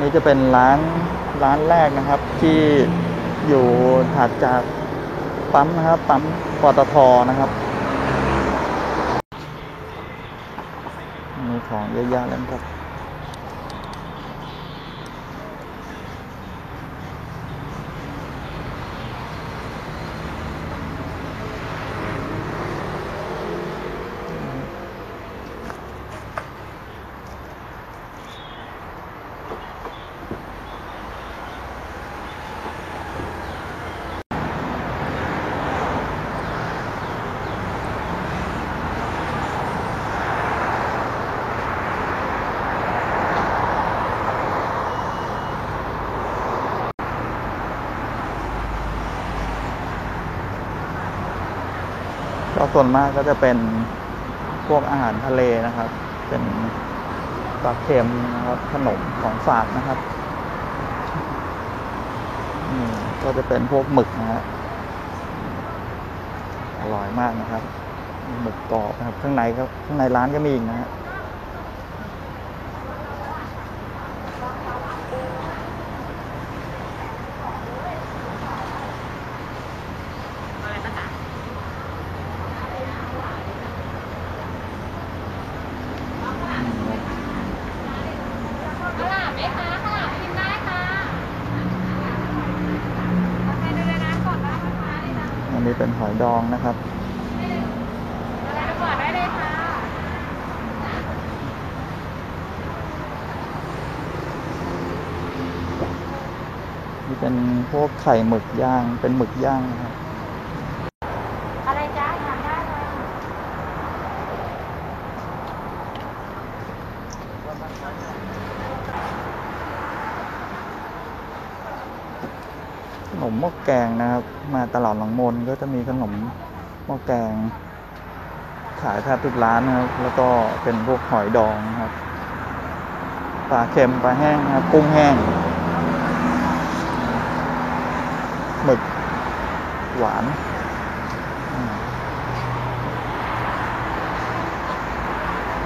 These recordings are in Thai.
นี้จะเป็นร้านแรกนะครับที่อยู่ถัดจากปั๊มนะครับปั๊มปตท.นะครับมีของเยอะแยะเลยครับก็ส่วนมากก็จะเป็นพวกอาหารทะเลนะครับ เป็นปลาเค็มนะครับขนมของฝากนะครับก็จะเป็นพวกหมึกนะฮะอร่อยมากนะครับหมึกกรอบนะครับข้างในร้านก็มีอีกนะฮะอันนี้เป็นหอยดองนะครับนี่เป็นพวกไข่หมึกย่างเป็นหมึกย่างนะครับอะไรจ้าทานได้เลยขนมหม้อแกงนะครับมาตลาดหนองมนก็จะมีขนมหม้อแกงขายแทบทุกร้านนะครับแล้วก็เป็นพวกหอยดองนะครับปลาเค็มปลาแห้งนะครับกุ้งแห้งหมึกหวาน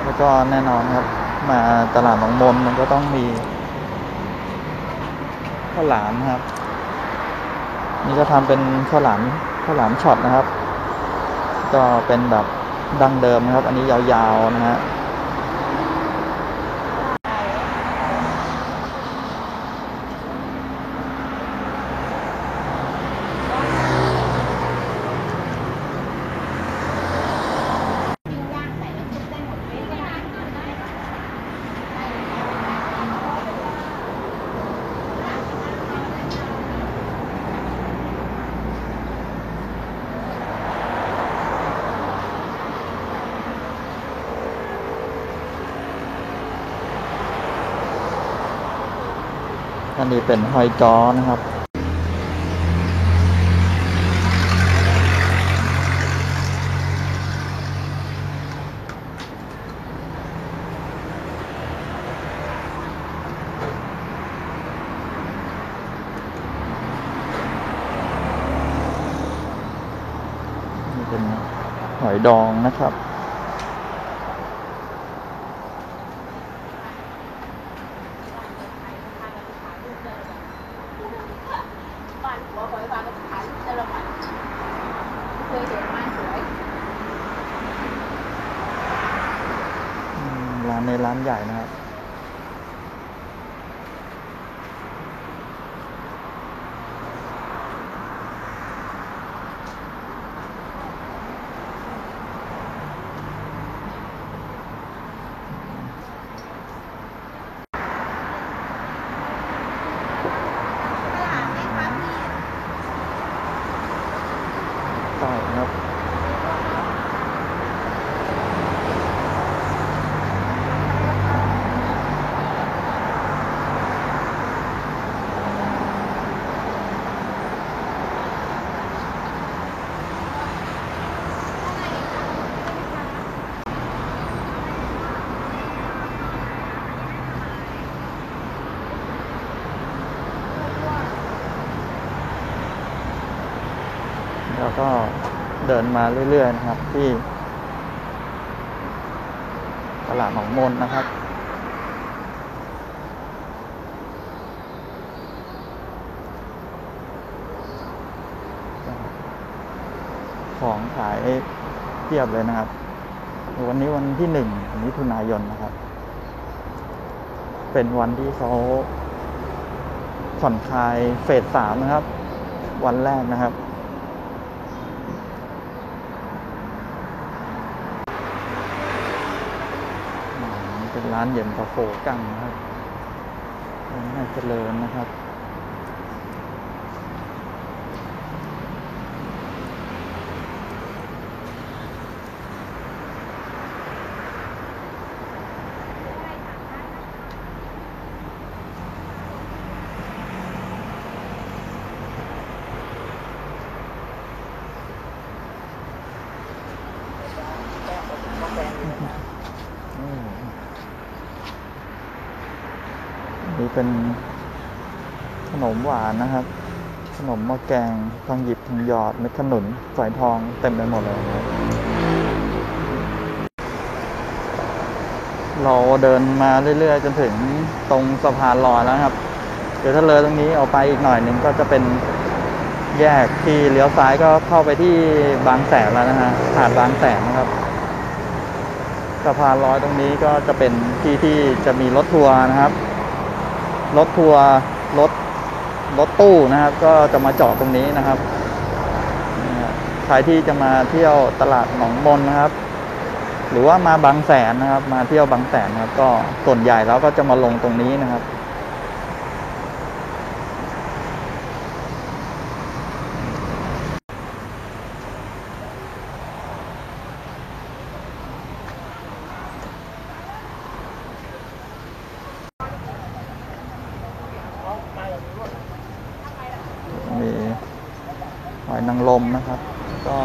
แล้วก็แน่นอนครับมาตลาดหนองมนมันก็ต้องมีข้าวหลามครับนี่ก็ทำเป็นข้าวหลามช็อตนะครับก็เป็นแบบดั้งเดิมนะครับอันนี้ยาวๆนะฮะอันนี้เป็นหอยจ้อนะครับนี่เป็นหอยดองนะครับร้านใหญ่นะครับต่อยครับแล้วก็เดินมาเรื่อยๆนะครับที่ตลาดหนองมนนะครับ ของขายเทียบเลยนะครับวันนี้วันที่1 มิถุนายนนะครับ เป็นวันที่เขาผ่อนคลายเฟส 3นะครับ วันแรกนะครับเป็นร้านเย็นตาโฟกังนะครับร้านน่าเจริญนะครับนี่เป็นขนมหวานนะครับ ขนมหม้อแกงทองหยิบทองหยอดเม็ดขนุนฝอยทองเต็มไปหมดเลยนะครับเราเดินมาเรื่อยๆจนถึงตรงสะพานลอยแล้วครับเดี๋ยวถ้าเลยตรงนี้ออกไปอีกหน่อยหนึ่งก็จะเป็นแยกที่เลี้ยวซ้ายก็เข้าไปที่บางแสนแล้วนะฮะหาดบางแสนนะครับสะพานลอยตรงนี้ก็จะเป็นที่จะมีรถทัวร์นะครับรถทัวร์รถตู้นะครับ ก็จะมาจอดตรงนี้นะครับใครที่จะมาเที่ยวตลาดหนองมนนะครับหรือว่ามาบางแสนนะครับมาเที่ยวบางแสนนะครับก็ส่วนใหญ่แล้วก็จะมาลงตรงนี้นะครับมีหอยนางรมนะครับก็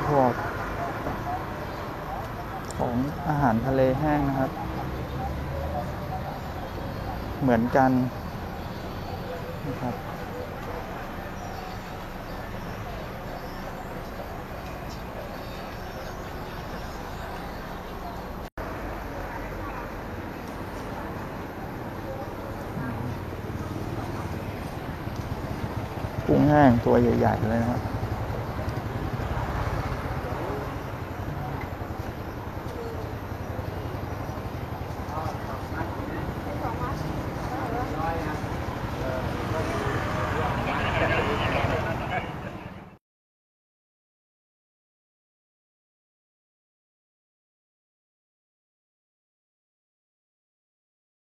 พวกของอาหารทะเลแห้งนะครับเหมือนกันนะครับกุ้งแห้งตัวใหญ่ๆเลยนะครับ